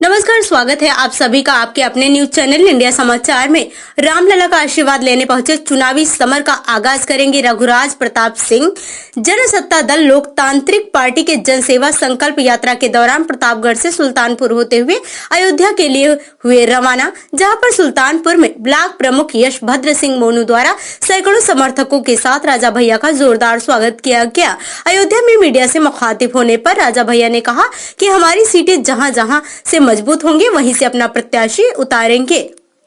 नमस्कार, स्वागत है आप सभी का आपके अपने न्यूज चैनल इंडिया समाचार में। रामलला का आशीर्वाद लेने पहुंचे चुनावी समर का आगाज करेंगे रघुराज प्रताप सिंह। जनसत्ता दल लोकतांत्रिक पार्टी के जनसेवा संकल्प यात्रा के दौरान प्रतापगढ़ से सुल्तानपुर होते हुए अयोध्या के लिए हुए रवाना, जहां पर सुल्तानपुर में ब्लॉक प्रमुख यशभद्र सिंह मोनू द्वारा सैकड़ों समर्थकों के साथ राजा भैया का जोरदार स्वागत किया गया। अयोध्या में मीडिया से मुखातिब होने पर राजा भैया ने कहा कि हमारी सीटें जहां जहां से मजबूत होंगे वहीं से अपना प्रत्याशी उतारेंगे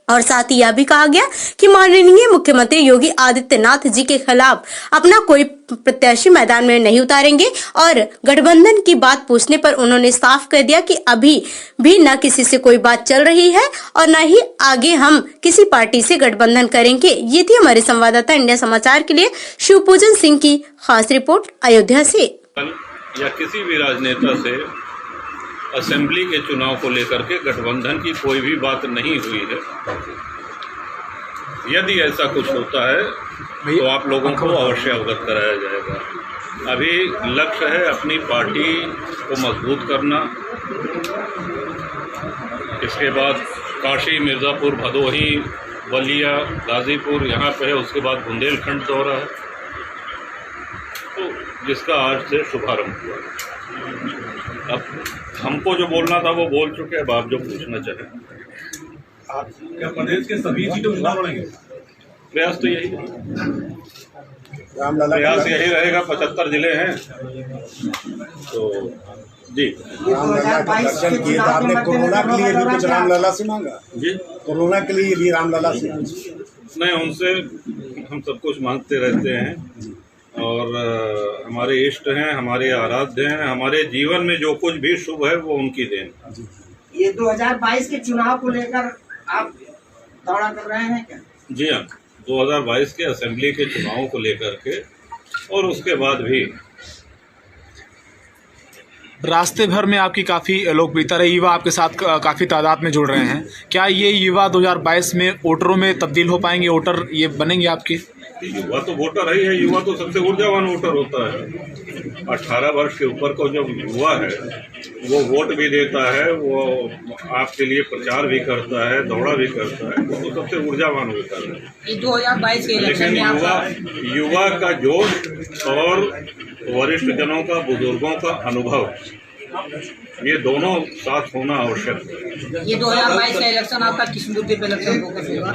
और साथ ही यह भी कहा गया कि माननीय मुख्यमंत्री योगी आदित्यनाथ जी के खिलाफ अपना कोई प्रत्याशी मैदान में नहीं उतारेंगे। और गठबंधन की बात पूछने पर उन्होंने साफ कर दिया कि अभी भी न किसी से कोई बात चल रही है और न ही आगे हम किसी पार्टी से गठबंधन करेंगे। ये थी हमारे संवाददाता इंडिया समाचार के लिए शिवपूजन सिंह की खास रिपोर्ट अयोध्या से। या किसी भी राजनेता से असेंबली के चुनाव को लेकर के गठबंधन की कोई भी बात नहीं हुई है। यदि ऐसा कुछ होता है तो आप लोगों को अवश्य अवगत कराया जाएगा। अभी लक्ष्य है अपनी पार्टी को मजबूत करना, इसके बाद काशी, मिर्ज़ापुर, भदोही, बलिया, गाजीपुर यहाँ पे है, उसके बाद बुंदेलखंड दौरा है, तो जिसका आज से शुभारंभ हुआ। अब हमको जो बोलना था वो बोल चुके, अब आप जो पूछना चाहें। आप क्या प्रदेश के सभी सीटों चुनाव लड़ेंगे? प्रयास तो यही है, प्रयास यही रहेगा। 75 जिले हैं तो जी। रामलला का दर्शन किए तो आपने कोरोना के लिए भी कुछ रामलला से मांगा जी? कोरोना के लिए भी रामलला से नहीं, उनसे हम सब कुछ मांगते रहते हैं और हमारे इष्ट हैं, हमारे आराध्य हैं। हमारे जीवन में जो कुछ भी शुभ है वो उनकी देन। ये 2022 के चुनाव को लेकर आप दौड़ा कर रहे हैं क्या? जी हाँ, 2022 के असेंबली के चुनावों को लेकर के और उसके बाद भी रास्ते भर में आपकी काफ़ी लोकप्रियता रही, युवा आपके साथ काफ़ी तादाद में जुड़ रहे हैं। क्या ये युवा 2022 में वोटरों में तब्दील हो पाएंगे, वोटर ये बनेंगे आपके? युवा तो वोटर ही है, युवा तो सबसे ऊर्जावान वोटर होता है। 18 वर्ष के ऊपर को जो युवा है वो वोट भी देता है, वो आपके लिए प्रचार भी करता है, दौड़ा भी करता है, वो तो सबसे ऊर्जावान वोटर है। 2022 के इलेक्शन लेकिन युवा का जोश और वरिष्ठ जनों का, बुजुर्गों का अनुभव, ये दोनों साथ होना आवश्यक है। ये 2022 का इलेक्शन आपका किस मुद्दे पे इलेक्शन फोकस होगा?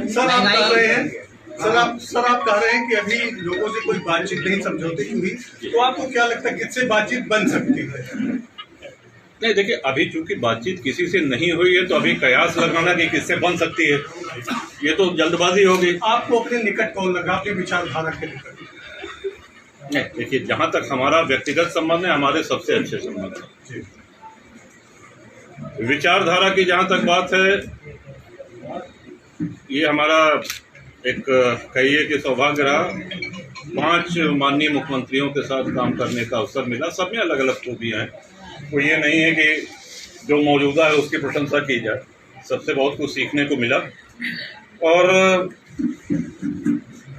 सर आप कह रहे हैं सर आप कह रहे हैं कि अभी लोगों से कोई बातचीत नहीं, समझौते की हुई, तो आपको क्या लगता है किससे बातचीत बन सकती है? नहीं, देखिए, अभी चूंकि बातचीत किसी से नहीं हुई है तो अभी कयास लगाना कि किससे बन सकती है, ये तो जल्दबाजी होगी। आपको अपने निकट कौन लगा, अपनी विचारधारा के निकट? नहीं, देखिए, जहां तक हमारा व्यक्तिगत संबंध है, हमारे सबसे अच्छे संबंध है। विचारधारा की जहां तक बात है, ये हमारा एक कहिए कि सौभाग्य रहा। 5 माननीय मुख्यमंत्रियों के साथ काम करने का अवसर मिला। सब में अलग अलग खूबियाँ हैं, तो ये नहीं है कि जो मौजूदा है उसकी प्रशंसा की जाए। सबसे बहुत कुछ सीखने को मिला और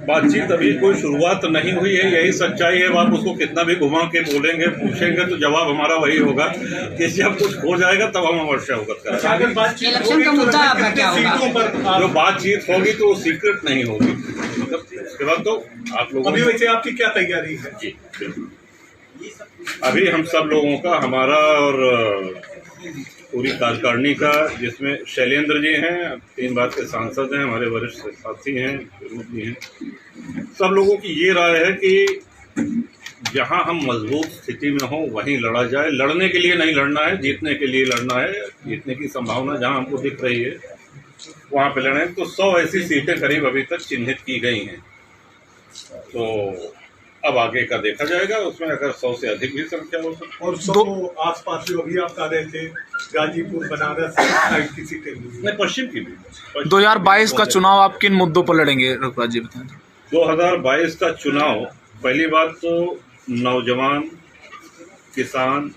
बातचीत अभी कोई शुरुआत नहीं हुई है, यही सच्चाई है। आप उसको कितना भी घुमा के बोलेंगे, पूछेंगे तो जवाब हमारा वही होगा कि जब कुछ हो जाएगा तब हम अवश्य अवगत करेंगे। अगर बातचीत इलेक्शन का मुद्दा आपका क्या होगा? जो बातचीत होगी तो वो सीक्रेट नहीं होगी, मतलब उसके बाद तो आप लोगों अभी वैसे आपकी क्या तैयारी है? जी, अभी हम सब लोगों का, हमारा और पूरी कार्यकारिणी का, जिसमें शैलेंद्र जी हैं, 3 बार के सांसद हैं, हमारे वरिष्ठ साथी हैं, विनोद जी हैं, सब लोगों की ये राय है कि जहां हम मजबूत स्थिति में हों वहीं लड़ा जाए। लड़ने के लिए नहीं लड़ना है, जीतने के लिए लड़ना है। जीतने की संभावना जहां हमको दिख रही है वहां पे लड़ें। तो 100 ऐसी सीटें करीब अभी तक चिन्हित की गई हैं, तो अब आगे का देखा जाएगा, उसमें अगर 100 से अधिक भी संख्या हो सकती है। और 100 आसपास जो अभी आप कह रहे थे, गाजीपुर, बनारस की सीटें नहीं, पश्चिम की भी। 2022 का चुनाव आप किन मुद्दों पर लड़ेंगे, रघुराज जी बताएं? 2022 का चुनाव, पहली बात तो नौजवान, किसान।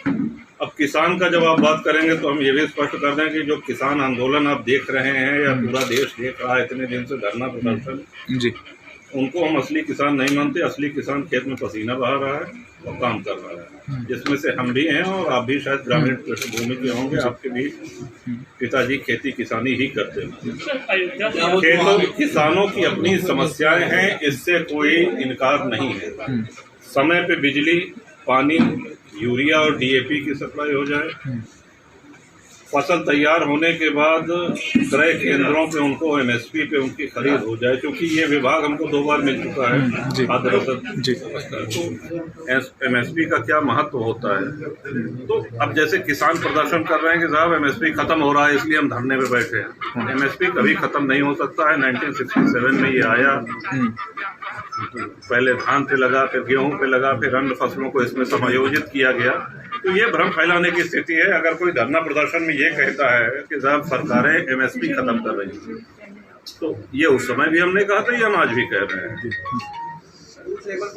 अब किसान का जब आप बात करेंगे तो हम ये भी स्पष्ट कर दें कि जो किसान आंदोलन आप देख रहे हैं या पूरा देश देख रहा है इतने दिन से, धरना प्रदर्शन जी, उनको हम असली किसान नहीं मानते। असली किसान खेत में पसीना बहा रहा है, काम कर रहा है, जिसमें से हम भी हैं और आप भी शायद ग्रामीण पृष्ठभूमि के होंगे। आपके भी पिताजी खेती किसानी ही करते हैं। खेतों किसानों की अपनी समस्याएं हैं, इससे कोई इनकार नहीं है। समय पे बिजली, पानी, यूरिया और डीएपी की सप्लाई हो जाए, फसल तैयार होने के बाद क्रय केंद्रों पे उनको एमएसपी पे उनकी खरीद हो जाए, क्योंकि ये विभाग हमको 2 बार मिल चुका है खाद्य रसद। तो एमएसपी का क्या महत्व होता है। तो अब जैसे किसान प्रदर्शन कर रहे हैं कि साहब एमएसपी खत्म हो रहा है इसलिए हम धरने पे बैठे हैं। एमएसपी कभी खत्म नहीं हो सकता है। 1967 में ये आया, पहले धान पे लगा, फिर गेहूं पे लगा, फिर अन्य फसलों को इसमें समायोजित किया गया। तो ये भ्रम फैलाने की स्थिति है। अगर कोई धरना प्रदर्शन में ये कहता है कि साहब सरकारें एमएसपी खत्म कर रही हैं, तो ये उस समय भी हमने कहा था, ये हम आज भी कह रहे हैं।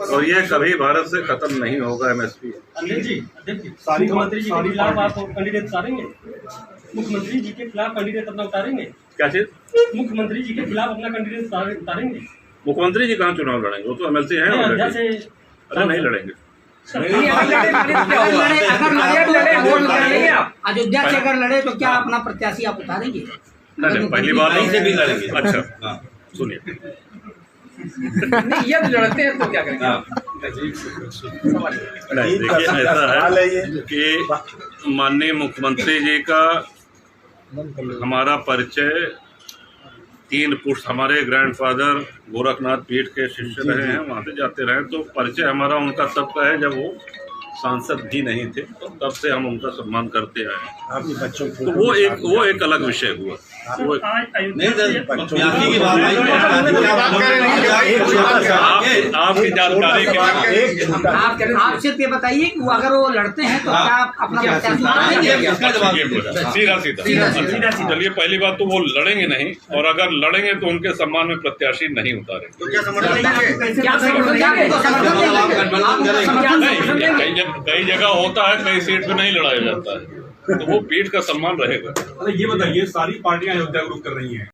और ये कभी भारत से खत्म नहीं होगा एमएसपी। मुख्यमंत्री जी के खिलाफ आप कैंडिडेट उतारेंगे? मुख्यमंत्री जी के खिलाफ कैंडिडेट अपना उतारेंगे? क्या चीज? मुख्यमंत्री जी के खिलाफ अपना कैंडिडेट उतारेंगे? मुख्यमंत्री जी कहाँ चुनाव लड़ेंगे? वो तो एमएलसी हैं। अरे नहीं लड़ेंगे। अयोध्या से अगर लड़े तो क्या अपना प्रत्याशी आप उतारेंगे? नहीं, पहली बात से भी लड़ेंगे। अच्छा सुनिए, ये लड़ते हैं तो क्या करेंगे? नहीं देखिए, ऐसा है कि माननीय मुख्यमंत्री जी का हमारा परिचय 3 पुष्ट, हमारे ग्रैंडफादर गोरखनाथ पीठ के शिष्य रहे हैं, वहाँ से जाते रहे। तो परिचय हमारा उनका तब का है जब वो सांसद भी नहीं थे, तो तब से हम उनका सम्मान करते आए हैं। आपके बच्चों तो वो एक अलग विषय हुआ। वो आपकी जानकारी के आप सिर्फ ये बताइए कि अगर वो लड़ते हैं तो क्या आप अपना सीधा चलिए, पहली बात तो वो लड़ेंगे नहीं, और अगर लड़ेंगे तो उनके सम्मान में प्रत्याशी नहीं उतारेंगे। कई जगह होता है, कई सीट पे नहीं लड़ाया जाता है, तो वो पीठ का सम्मान रहेगा। ये बताइए, सारी पार्टियां अयोध्या ग्रुप कर रही हैं,